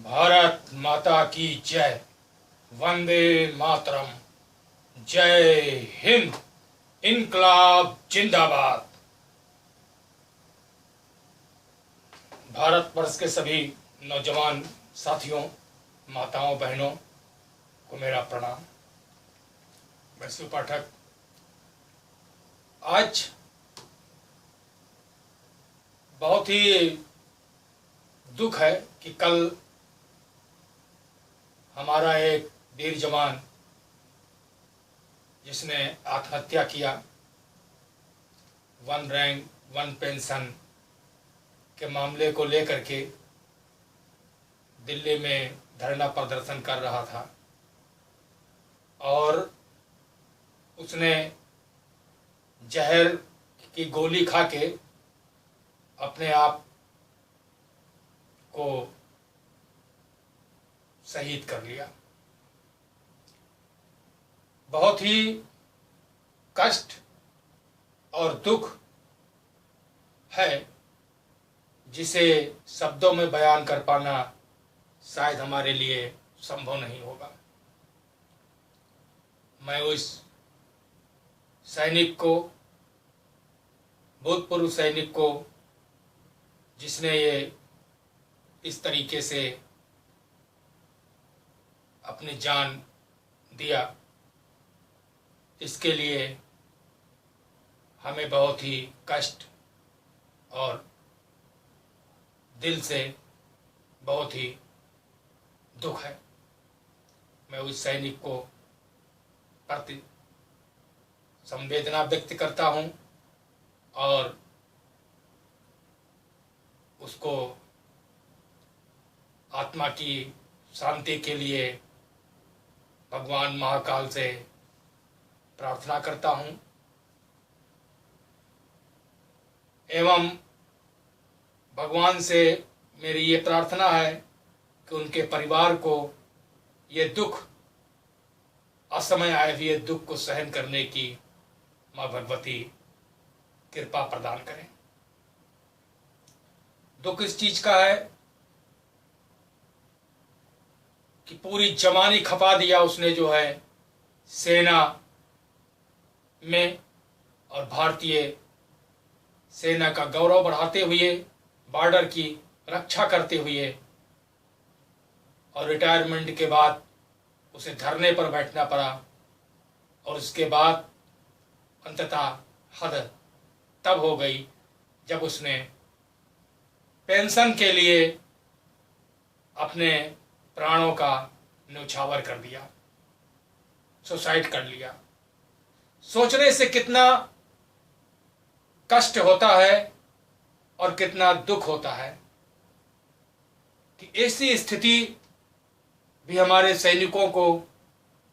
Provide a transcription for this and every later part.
भारत माता की जय। वंदे मातरम। जय हिंद। इनकलाब जिंदाबाद। भारत वर्ष के सभी नौजवान साथियों, माताओं, बहनों को मेरा प्रणाम। मैं शिव पाठक। आज बहुत ही दुख है कि कल हमारा एक वीर जवान जिसने आत्महत्या किया, वन रैंक वन पेंशन के मामले को लेकर के दिल्ली में धरना प्रदर्शन कर रहा था और उसने जहर की गोली खा के अपने आप को शहीद कर लिया। बहुत ही कष्ट और दुख है जिसे शब्दों में बयान कर पाना शायद हमारे लिए संभव नहीं होगा। मैं उस सैनिक को, भूतपूर्व सैनिक को, जिसने ये इस तरीके से अपनी जान दिया, इसके लिए हमें बहुत ही कष्ट और दिल से बहुत ही दुख है। मैं उस सैनिक को प्रति संवेदना व्यक्त करता हूं और उसको आत्मा की शांति के लिए भगवान महाकाल से प्रार्थना करता हूं एवं भगवान से मेरी ये प्रार्थना है कि उनके परिवार को ये दुख, असमय आए हुए दुख को सहन करने की मां भगवती कृपा प्रदान करें। दुख इस चीज का है कि पूरी जवानी खपा दिया उसने जो है सेना में, और भारतीय सेना का गौरव बढ़ाते हुए, बॉर्डर की रक्षा करते हुए, और रिटायरमेंट के बाद उसे धरने पर बैठना पड़ा। और उसके बाद अंततः हद तब हो गई जब उसने पेंशन के लिए अपने प्राणों का न्यौछावर कर दिया, सुसाइड कर लिया। सोचने से कितना कष्ट होता है और कितना दुख होता है कि ऐसी स्थिति भी हमारे सैनिकों को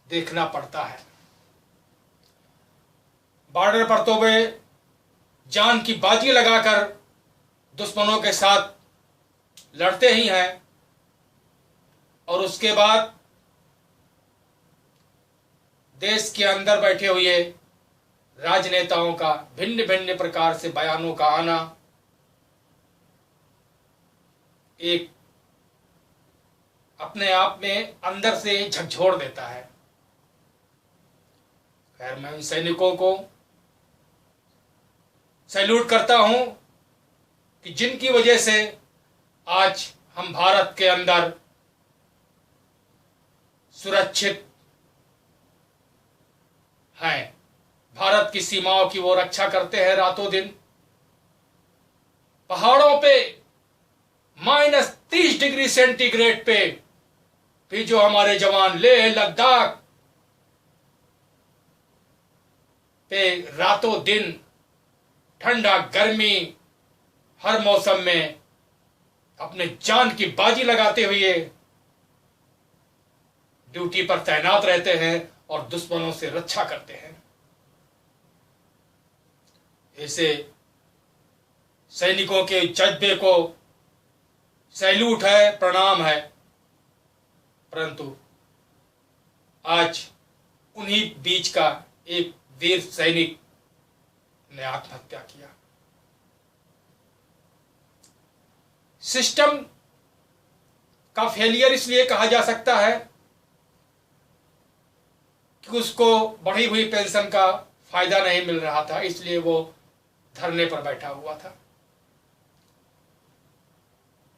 देखना पड़ता है। बॉर्डर पर तो वे जान की बाजी लगाकर दुश्मनों के साथ लड़ते ही हैं, और उसके बाद देश के अंदर बैठे हुए राजनेताओं का भिन्न भिन्न प्रकार से बयानों का आना एक अपने आप में अंदर से झकझोर देता है। खैर, मैं उन सैनिकों को सैल्यूट करता हूं कि जिनकी वजह से आज हम भारत के अंदर सुरक्षित हैं, भारत की सीमाओं की वो रक्षा करते हैं रातों दिन। पहाड़ों पे -30 डिग्री सेंटीग्रेड पे भी जो हमारे जवान लेह लद्दाख पे रातों दिन, ठंडा गर्मी, हर मौसम में अपने जान की बाजी लगाते हुए ड्यूटी पर तैनात रहते हैं और दुश्मनों से रक्षा करते हैं। ऐसे सैनिकों के जज्बे को सैल्यूट है, प्रणाम है। परंतु आज उन्हीं बीच का एक वीर सैनिक ने आत्महत्या किया। सिस्टम का फेलियर इसलिए कहा जा सकता है कि उसको बढ़ी हुई पेंशन का फायदा नहीं मिल रहा था, इसलिए वो धरने पर बैठा हुआ था।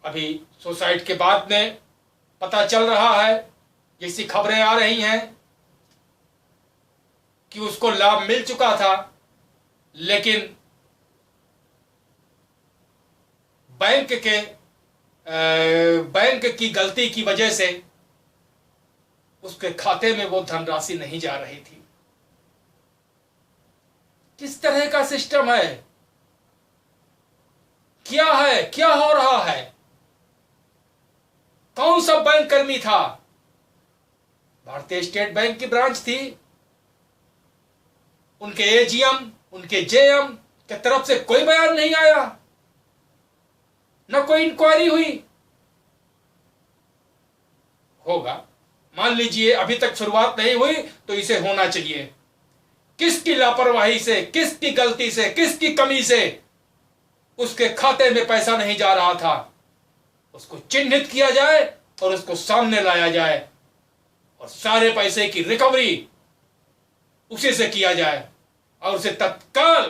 अभी सुसाइड के बाद में पता चल रहा है, जैसी खबरें आ रही हैं कि उसको लाभ मिल चुका था, लेकिन बैंक की गलती की वजह से उसके खाते में वो धनराशि नहीं जा रही थी। किस तरह का सिस्टम है, क्या है, क्या हो रहा है? कौन सा बैंक कर्मी था? भारतीय स्टेट बैंक की ब्रांच थी, उनके एजीएम, उनके जेएम की तरफ से कोई बयान नहीं आया, न कोई इंक्वायरी हुई। होगा, मान लीजिए अभी तक शुरुआत नहीं हुई तो इसे होना चाहिए। किसकी लापरवाही से, किसकी गलती से, किसकी कमी से उसके खाते में पैसा नहीं जा रहा था, उसको चिन्हित किया जाए और उसको सामने लाया जाए और सारे पैसे की रिकवरी उसी से किया जाए और उसे तत्काल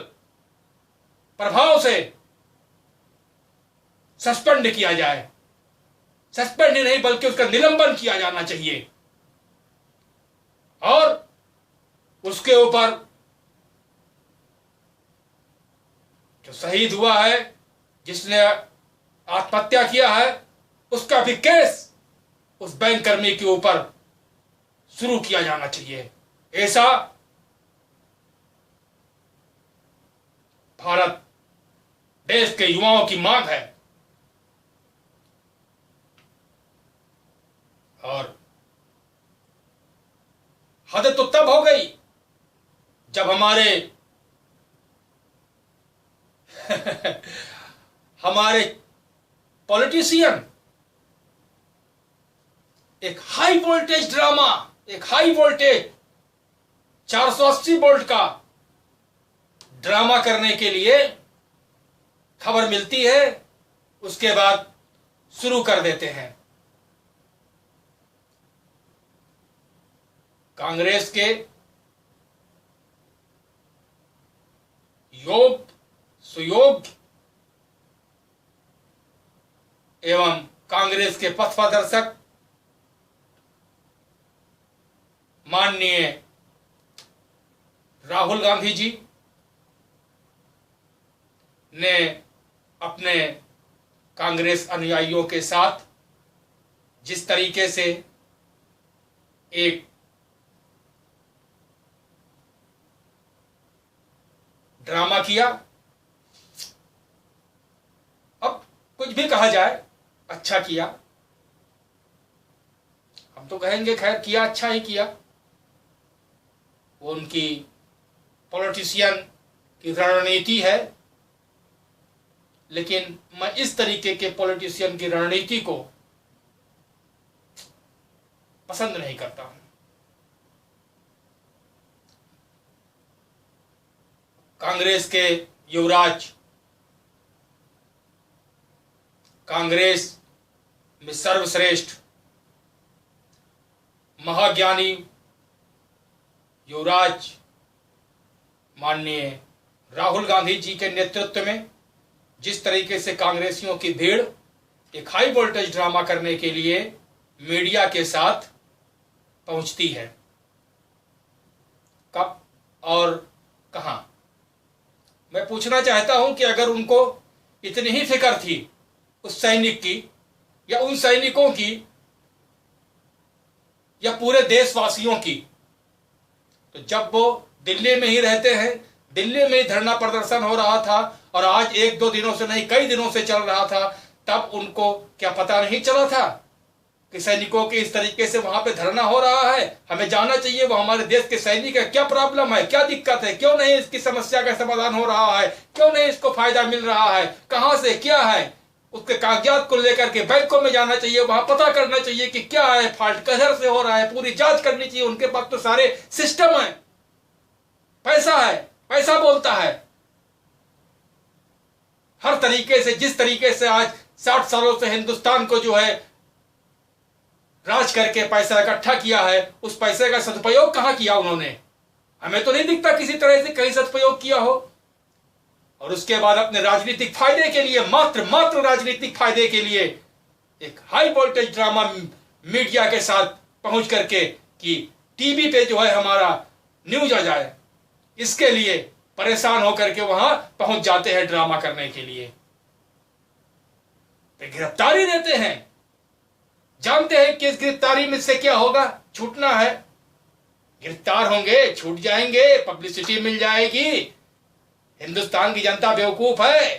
प्रभाव से सस्पेंड किया जाए। सस्पेंड ही नहीं बल्कि उसका निलंबन किया जाना चाहिए और उसके ऊपर जो शहीद हुआ है, जिसने आत्महत्या किया है, उसका भी केस उस बैंक कर्मी के ऊपर शुरू किया जाना चाहिए। ऐसा भारत देश के युवाओं की मांग है। और हद तो तब हो गई जब हमारे पॉलिटिशियन एक हाई वोल्टेज ड्रामा, एक हाई वोल्टेज 480 वोल्ट का ड्रामा करने के लिए खबर मिलती है, उसके बाद शुरू कर देते हैं। कांग्रेस के योग, सुयोग एवं कांग्रेस के पथ प्रदर्शक माननीय राहुल गांधी जी ने अपने कांग्रेस अनुयायियों के साथ जिस तरीके से एक ड्रामा किया, अब कुछ भी कहा जाए, अच्छा किया। हम तो कहेंगे खैर किया, अच्छा ही किया। वो उनकी पॉलिटिशियन की रणनीति है, लेकिन मैं इस तरीके के पॉलिटिशियन की रणनीति को पसंद नहीं करता हूं। कांग्रेस के युवराज, कांग्रेस में सर्वश्रेष्ठ महाज्ञानी युवराज माननीय राहुल गांधी जी के नेतृत्व में जिस तरीके से कांग्रेसियों की भीड़ एक हाई वोल्टेज ड्रामा करने के लिए मीडिया के साथ पहुंचती है, कब और कहां? मैं पूछना चाहता हूं कि अगर उनको इतनी ही फिक्र थी उस सैनिक की या उन सैनिकों की या पूरे देशवासियों की, तो जब वो दिल्ली में ही रहते हैं, दिल्ली में ही धरना प्रदर्शन हो रहा था और आज एक दो दिनों से नहीं कई दिनों से चल रहा था, तब उनको क्या पता नहीं चला था कि सैनिकों के इस तरीके से वहां पे धरना हो रहा है? हमें जानना चाहिए वो हमारे देश के सैनिक है, क्या प्रॉब्लम है, क्या दिक्कत है, क्यों नहीं इसकी समस्या का समाधान हो रहा है, क्यों नहीं इसको फायदा मिल रहा है, कहां से क्या है, उसके कागजात को लेकर के बैंकों में जाना चाहिए, वहां पता करना चाहिए कि क्या है, फॉल्ट किधर से हो रहा है, पूरी जांच करनी चाहिए। उनके पास तो सारे सिस्टम है, पैसा है, पैसा बोलता है। हर तरीके से, जिस तरीके से आज 60 सालों से हिंदुस्तान को जो है राज करके पैसा इकट्ठा किया है, उस पैसे का सदुपयोग कहां किया उन्होंने? हमें तो नहीं दिखता किसी तरह से कहीं सदुपयोग किया हो। और उसके बाद अपने राजनीतिक फायदे के लिए, मात्र राजनीतिक फायदे के लिए एक हाई वोल्टेज ड्रामा मीडिया के साथ पहुंच करके कि टीवी पे जो है हमारा न्यूज आ जाए, इसके लिए परेशान होकर के वहां पहुंच जाते हैं ड्रामा करने के लिए। गिरफ्तारी देते हैं, जानते हैं कि इस गिरफ्तारी में से क्या होगा, छूटना है। गिरफ्तार होंगे, छूट जाएंगे, पब्लिसिटी मिल जाएगी। हिंदुस्तान की जनता बेवकूफ है,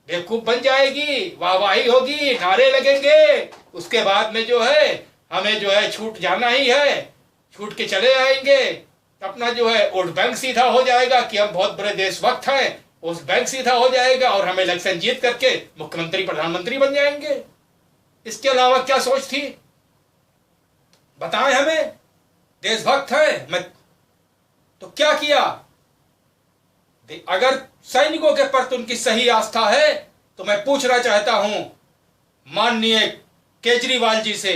बेवकूफ बन जाएगी, वाहवाही होगी, नारे लगेंगे। उसके बाद में जो है हमें जो है छूट जाना ही है, छूट के चले आएंगे। अपना जो है वोट बैंक सीधा हो जाएगा कि हम बहुत बड़े देशभक्त हैं, उस बैंक सीधा हो जाएगा और हम इलेक्शन जीत करके मुख्यमंत्री प्रधानमंत्री बन जाएंगे। इसके अलावा क्या सोच थी, बताएं हमें। देशभक्त है मैं तो क्या किया? अगर सैनिकों के प्रति उनकी सही आस्था है तो मैं पूछना चाहता हूं माननीय केजरीवाल जी से,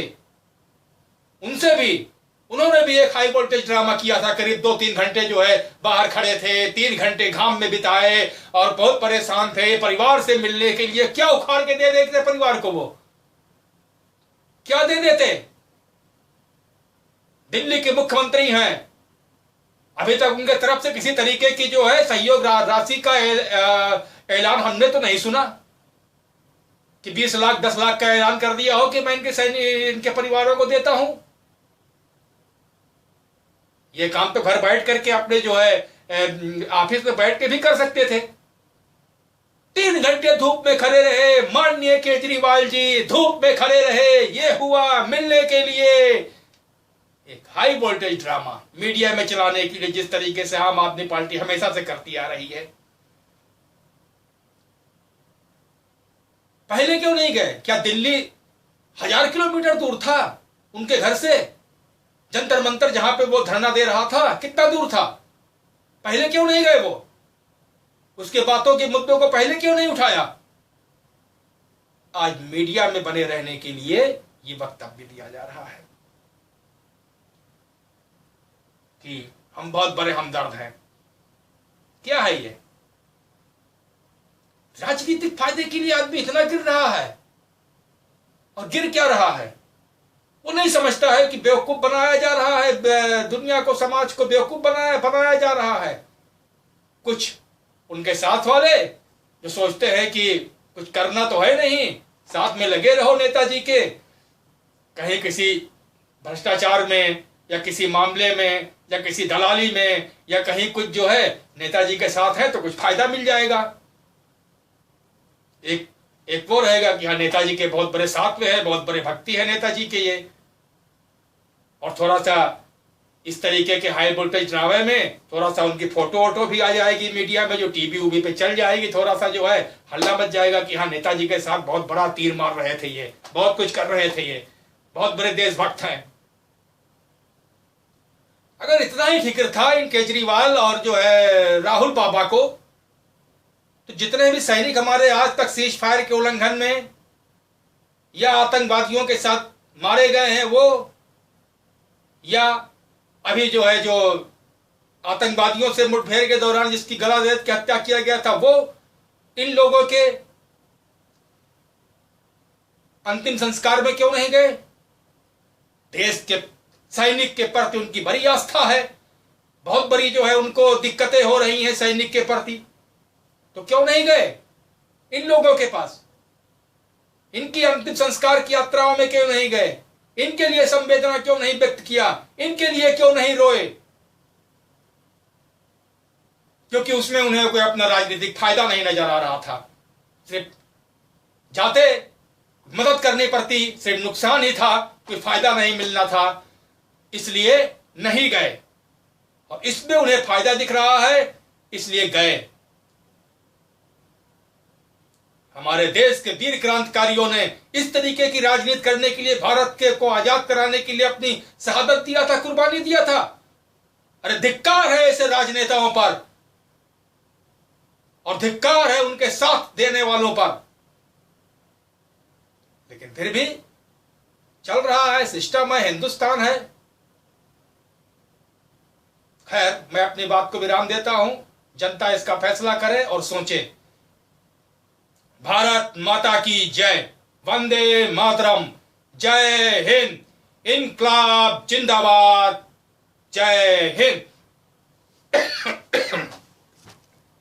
उनसे भी, उन्होंने भी एक हाई वोल्टेज ड्रामा किया था। करीब 2-3 घंटे जो है बाहर खड़े थे, 3 घंटे घाम में बिताए और बहुत परेशान थे। परिवार से मिलने के लिए क्या उखाड़ के दे देते परिवार को, वो क्या दे देते? दिल्ली के मुख्यमंत्री हैं, अभी तक उनके तरफ से किसी तरीके की जो है सहयोग राशि का ऐलान हमने तो नहीं सुना कि 20 लाख 10 लाख का ऐलान कर दिया हो कि मैं इनके परिवारों को देता हूं। ये काम तो घर बैठ करके अपने जो है ऑफिस में बैठ के भी कर सकते थे। 3 घंटे धूप में खड़े रहे माननीय केजरीवाल जी, धूप में खड़े रहे, ये हुआ मिलने के लिए। एक हाई वोल्टेज ड्रामा मीडिया में चलाने के लिए जिस तरीके से आम आदमी पार्टी हमेशा से करती आ रही है। पहले क्यों नहीं गए? क्या दिल्ली 1000 किलोमीटर दूर था उनके घर से? जंतर मंतर जहां पे वो धरना दे रहा था कितना दूर था? पहले क्यों नहीं गए वो? उसके बातों के मुद्दों को पहले क्यों नहीं उठाया? आज मीडिया में बने रहने के लिए ये वक्तव्य दिया जा रहा है कि हम बहुत बड़े हमदर्द हैं। क्या है ये? राजनीतिक फायदे के लिए आदमी इतना गिर रहा है, और गिर क्या रहा है वो नहीं समझता है कि बेवकूफ बनाया जा रहा है, दुनिया को, समाज को बेवकूफ बनाया जा रहा है। कुछ उनके साथ वाले जो सोचते हैं कि कुछ करना तो है नहीं, साथ में लगे रहो नेताजी के, कहीं किसी भ्रष्टाचार में या किसी मामले में या किसी दलाली में या कहीं कुछ जो है नेताजी के साथ है तो कुछ फायदा मिल जाएगा। एक वो रहेगा कि हाँ नेताजी के बहुत बड़े साथ में है, बहुत बड़े भक्ति है नेताजी के ये, और थोड़ा सा इस तरीके के हाई वोल्टेज ड्रामे में थोड़ा सा उनकी फोटो वोटो भी आ जाएगी मीडिया में, जो टीवी उवी पे चल जाएगी, थोड़ा सा जो है हल्ला मच जाएगा कि हाँ नेताजी के साथ बहुत बड़ा तीर मार रहे थे ये, बहुत कुछ कर रहे थे ये, बहुत बड़े देशभक्त हैं। अगर इतना ही फिक्र था इन केजरीवाल और जो है राहुल बाबा को, तो जितने भी सैनिक हमारे आज तक सीज फायर के उल्लंघन में या आतंकवादियों के साथ मारे गए हैं वो, या अभी जो है जो आतंकवादियों से मुठभेड़ के दौरान जिसकी गला रेत की हत्या किया गया था, वो इन लोगों के अंतिम संस्कार में क्यों नहीं गए? देश के सैनिक के प्रति उनकी बड़ी आस्था है, बहुत बड़ी जो है उनको दिक्कतें हो रही हैं सैनिक के प्रति, तो क्यों नहीं गए इन लोगों के पास? इनकी अंतिम संस्कार की यात्राओं में क्यों नहीं गए? इनके लिए संवेदना क्यों नहीं व्यक्त किया? इनके लिए क्यों नहीं रोए? क्योंकि उसमें उन्हें कोई अपना राजनीतिक फायदा नहीं नजर आ रहा था। सिर्फ जाते मदद करनी पड़ती, सिर्फ नुकसान ही था, कोई फायदा नहीं मिलना था, इसलिए नहीं गए। और इसमें उन्हें फायदा दिख रहा है इसलिए गए। हमारे देश के वीर क्रांतिकारियों ने इस तरीके की राजनीति करने के लिए, भारत के को आजाद कराने के लिए अपनी शहादत दिया था, कुर्बानी दिया था। अरे धिक्कार है ऐसे राजनेताओं पर, और धिक्कार है उनके साथ देने वालों पर। लेकिन फिर भी चल रहा है, सिस्टम है, हिंदुस्तान है। खैर, मैं अपनी बात को विराम देता हूं, जनता इसका फैसला करे और सोचे। भारत माता की जय, वंदे मातरम, जय हिंद, इनकलाब जिंदाबाद, जय हिंद।